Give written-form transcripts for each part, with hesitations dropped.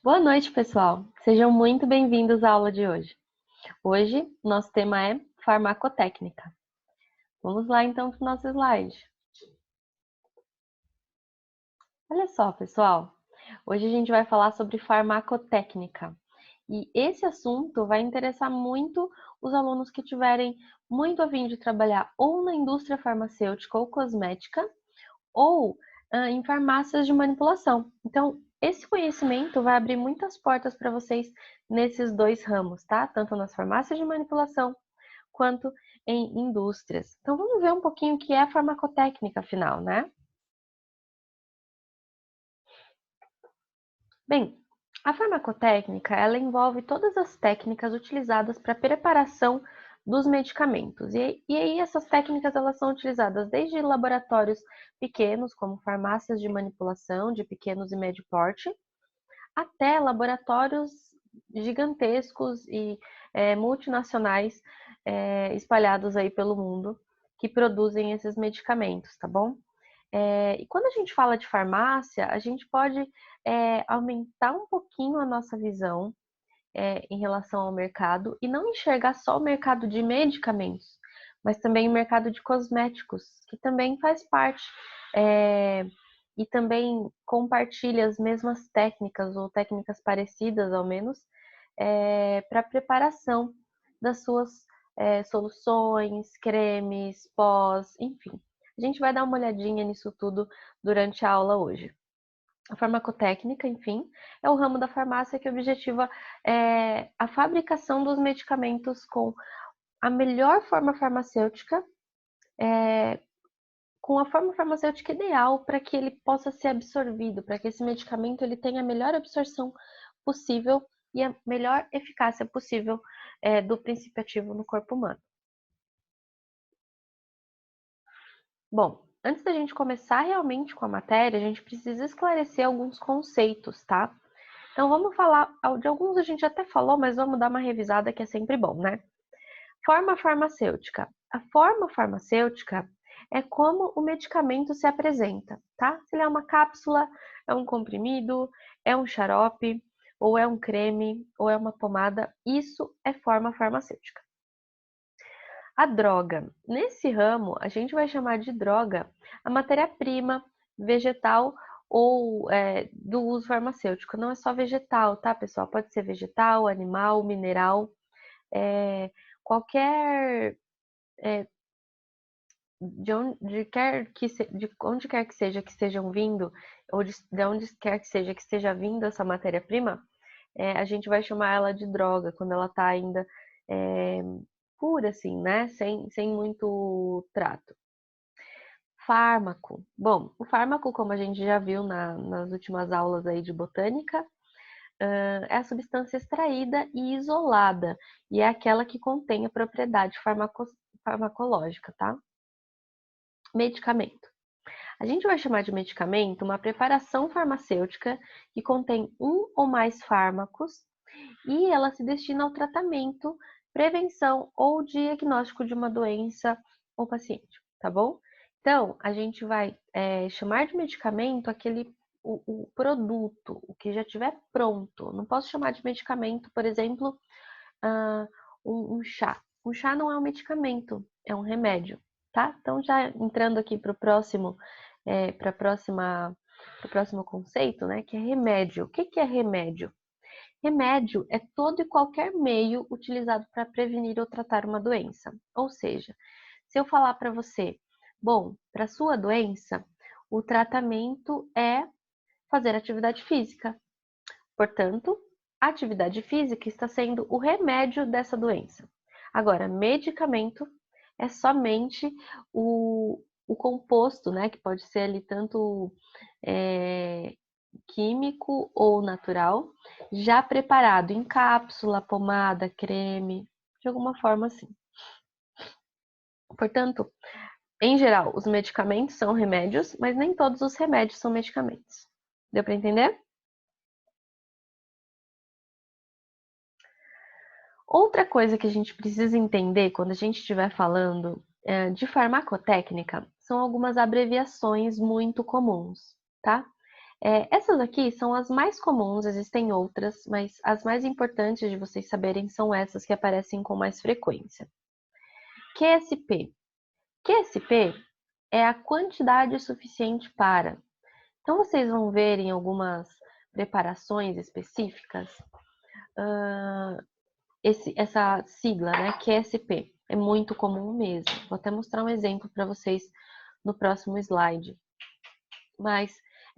Boa noite, pessoal. Sejam muito bem-vindos à aula de hoje. Hoje, nosso tema é farmacotécnica. Vamos lá, então, para o nosso slide. Olha só, pessoal. Hoje a gente vai falar sobre farmacotécnica. E esse assunto vai interessar muito os alunos que tiverem muito a fim de trabalhar ou na indústria farmacêutica ou cosmética, ou em farmácias de manipulação. Então, esse conhecimento vai abrir muitas portas para vocês nesses dois ramos, tá? Tanto nas farmácias de manipulação quanto em indústrias. Então, vamos ver um pouquinho o que é a farmacotécnica, afinal, né? Bem, a farmacotécnica, ela envolve todas as técnicas utilizadas para a preparação dos medicamentos. E aí essas técnicas elas são utilizadas desde laboratórios pequenos, como farmácias de manipulação de pequenos e médio porte, até laboratórios gigantescos e multinacionais espalhados aí pelo mundo que produzem esses medicamentos, tá bom? E quando a gente fala de farmácia, a gente pode aumentar um pouquinho a nossa visão em relação ao mercado e não enxergar só o mercado de medicamentos, mas também o mercado de cosméticos, que também faz parte e também compartilha as mesmas técnicas ou técnicas parecidas, ao menos, para a preparação das suas soluções, cremes, pós, enfim. A gente vai dar uma olhadinha nisso tudo durante a aula hoje. A farmacotécnica, enfim, é o ramo da farmácia que objetiva a fabricação dos medicamentos com a melhor forma farmacêutica, com a forma farmacêutica ideal para que ele possa ser absorvido, para que esse medicamento ele tenha a melhor absorção possível e a melhor eficácia possível do princípio ativo no corpo humano. Bom, antes da gente começar realmente com a matéria, a gente precisa esclarecer alguns conceitos, tá? Então vamos falar, de alguns a gente até falou, mas vamos dar uma revisada que é sempre bom, né? Forma farmacêutica. A forma farmacêutica é como o medicamento se apresenta, tá? Se ele é uma cápsula, é um comprimido, é um xarope, ou é um creme, ou é uma pomada, isso é forma farmacêutica. A droga. Nesse ramo, a gente vai chamar de droga a matéria-prima vegetal ou do uso farmacêutico. Não é só vegetal, tá, pessoal? Pode ser vegetal, animal, mineral, qualquer de onde quer que seja que estejam vindo, ou de onde quer que seja que esteja vindo essa matéria-prima, a gente vai chamar ela de droga, quando ela está ainda pura, assim, né? Sem muito trato. Fármaco. Bom, o fármaco, como a gente já viu nas últimas aulas aí de botânica, é a substância extraída e isolada, e é aquela que contém a propriedade farmacológica, tá? Medicamento. A gente vai chamar de medicamento uma preparação farmacêutica que contém um ou mais fármacos e ela se destina ao tratamento, prevenção ou diagnóstico de uma doença ou paciente, tá bom? Então, a gente vai chamar de medicamento o produto, o que já estiver pronto. Não posso chamar de medicamento, por exemplo, ah, um chá. Um chá não é um medicamento, é um remédio, tá? Então, já entrando aqui para o próximo, pro próximo conceito, né, que é remédio. O que que é remédio? Remédio é todo e qualquer meio utilizado para prevenir ou tratar uma doença. Ou seja, se eu falar para você, bom, para sua doença, o tratamento é fazer atividade física. Portanto, a atividade física está sendo o remédio dessa doença. Agora, medicamento é somente o composto, né, que pode ser ali tanto químico ou natural, já preparado em cápsula, pomada, creme, de alguma forma assim. Portanto, em geral, os medicamentos são remédios, mas nem todos os remédios são medicamentos. Deu para entender? Outra coisa que a gente precisa entender quando a gente estiver falando de farmacotécnica são algumas abreviações muito comuns, tá? Essas aqui são as mais comuns, existem outras, mas as mais importantes de vocês saberem são essas que aparecem com mais frequência. QSP. QSP é a quantidade suficiente para. Então, vocês vão ver em algumas preparações específicas essa sigla, né, QSP. É muito comum mesmo. Vou até mostrar um exemplo para vocês no próximo slide. Mas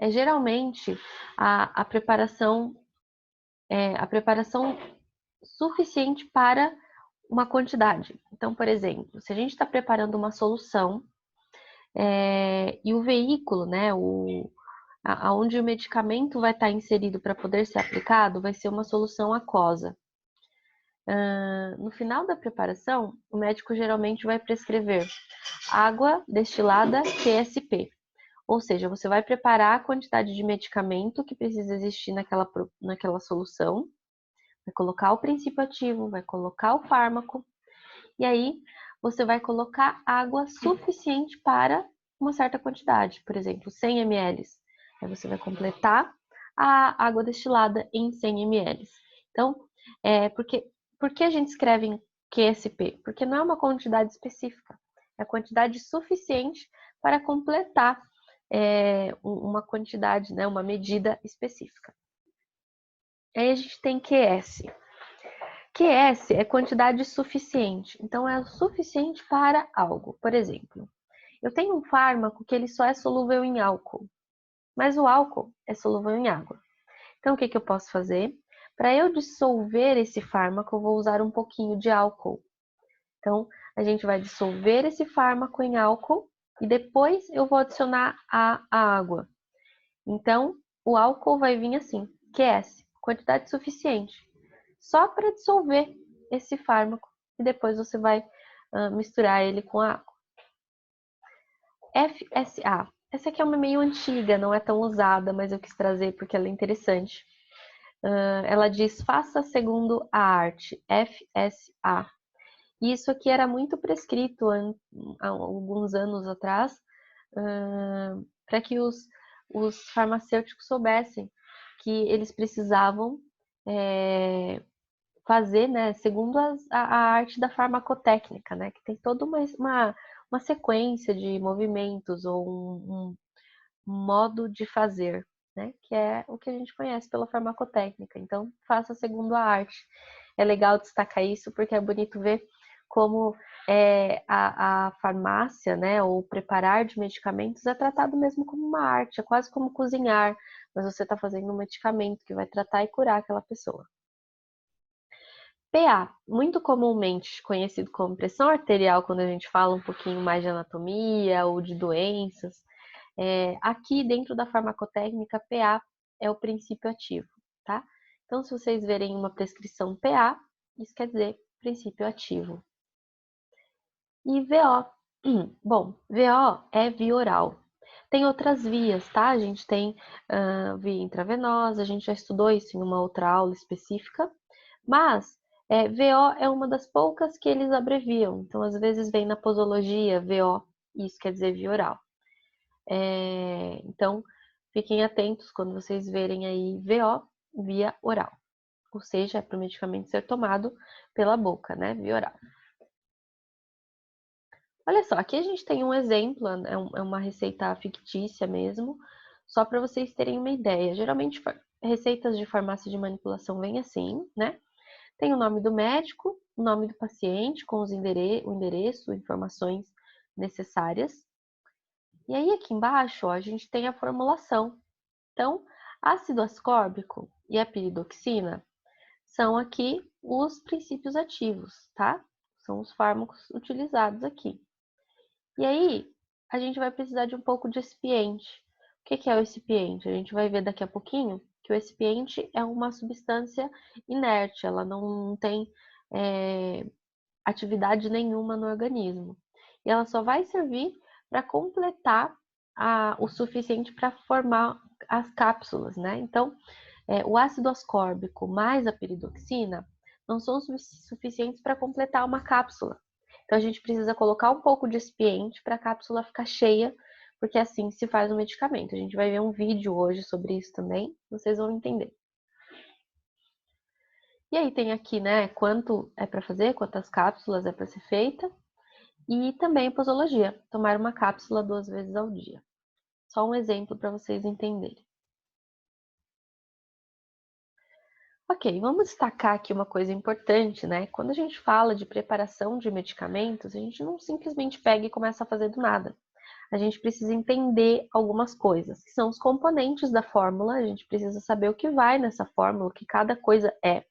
geralmente a preparação suficiente para uma quantidade. Então, por exemplo, se a gente está preparando uma solução e o veículo, né, aonde o medicamento vai estar inserido para poder ser aplicado, vai ser uma solução aquosa. No final da preparação, o médico geralmente vai prescrever água destilada QSP. Ou seja, você vai preparar a quantidade de medicamento que precisa existir naquela solução, vai colocar o princípio ativo, vai colocar o fármaco, e aí você vai colocar água suficiente para uma certa quantidade, por exemplo, 100 ml. Aí você vai completar a água destilada em 100 ml. Então, por que a gente escreve em QSP? Porque não é uma quantidade específica, é a quantidade suficiente para completar uma quantidade, né, uma medida específica. Aí a gente tem QS. QS é quantidade suficiente, então é o suficiente para algo. Por exemplo, eu tenho um fármaco que ele só é solúvel em álcool, mas o álcool é solúvel em água. Então, o que eu posso fazer? Para eu dissolver esse fármaco, eu vou usar um pouquinho de álcool. Então, a gente vai dissolver esse fármaco em álcool e depois eu vou adicionar a água. Então, o álcool vai vir assim, QS, quantidade suficiente, só para dissolver esse fármaco e depois você vai misturar ele com a água. FSA. Essa aqui é uma meio antiga, não é tão usada, mas eu quis trazer porque ela é interessante. Ela diz, faça segundo a arte, FSA. E isso aqui era muito prescrito há alguns anos atrás, para que os farmacêuticos soubessem que eles precisavam fazer, né, segundo a arte da farmacotécnica, né, que tem toda uma sequência de movimentos ou um modo de fazer, né, que é o que a gente conhece pela farmacotécnica. Então, faça segundo a arte. É legal destacar isso porque é bonito ver como a farmácia, né, ou preparar de medicamentos é tratado mesmo como uma arte, é quase como cozinhar, mas você está fazendo um medicamento que vai tratar e curar aquela pessoa. PA, muito comumente conhecido como pressão arterial, quando a gente fala um pouquinho mais de anatomia ou de doenças, aqui dentro da farmacotécnica, PA é o princípio ativo, tá? Então, se vocês verem uma prescrição PA, isso quer dizer princípio ativo. E VO. Bom, VO é via oral. Tem outras vias, tá? A gente tem via intravenosa, a gente já estudou isso em uma outra aula específica, mas VO é uma das poucas que eles abreviam. Então, às vezes vem na posologia VO, isso quer dizer via oral. Então, fiquem atentos quando vocês verem aí VO, via oral. Ou seja, é para o medicamento ser tomado pela boca, né? Via oral. Olha só, aqui a gente tem um exemplo, é uma receita fictícia mesmo, só para vocês terem uma ideia. Geralmente, receitas de farmácia de manipulação vêm assim, né? Tem o nome do médico, o nome do paciente, com o endereço, informações necessárias. E aí, aqui embaixo, ó, a gente tem a formulação. Então, ácido ascórbico e a piridoxina são aqui os princípios ativos, tá? São os fármacos utilizados aqui. E aí, a gente vai precisar de um pouco de excipiente. O que é o excipiente? A gente vai ver daqui a pouquinho que o excipiente é uma substância inerte, ela não tem atividade nenhuma no organismo. E ela só vai servir para completar o suficiente para formar as cápsulas, né? Então, o ácido ascórbico mais a piridoxina não são suficientes para completar uma cápsula. Então, a gente precisa colocar um pouco de excipiente para a cápsula ficar cheia, porque assim se faz o medicamento. A gente vai ver um vídeo hoje sobre isso também, vocês vão entender. E aí tem aqui, né, quanto é para fazer, quantas cápsulas é para ser feita, e também posologia, tomar uma cápsula 2 vezes ao dia. Só um exemplo para vocês entenderem. Ok, vamos destacar aqui uma coisa importante, né? Quando a gente fala de preparação de medicamentos, a gente não simplesmente pega e começa a fazer do nada. A gente precisa entender algumas coisas, que são os componentes da fórmula, a gente precisa saber o que vai nessa fórmula, o que cada coisa é.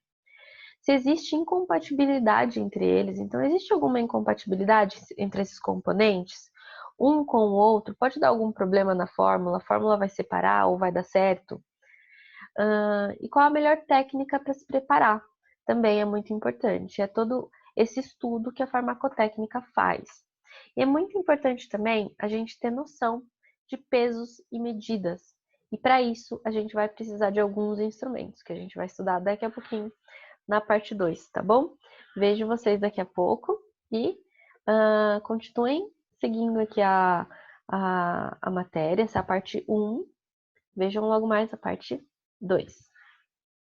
Se existe incompatibilidade entre eles, então existe alguma incompatibilidade entre esses componentes? Um com o outro, pode dar algum problema na fórmula, a fórmula vai separar ou vai dar certo? E qual a melhor técnica para se preparar? Também é muito importante. É todo esse estudo que a farmacotécnica faz. E é muito importante também a gente ter noção de pesos e medidas. E para isso, a gente vai precisar de alguns instrumentos que a gente vai estudar daqui a pouquinho na parte 2, tá bom? Vejo vocês daqui a pouco e continuem seguindo aqui a matéria, essa é a parte 1. Vejam logo mais a parte 2.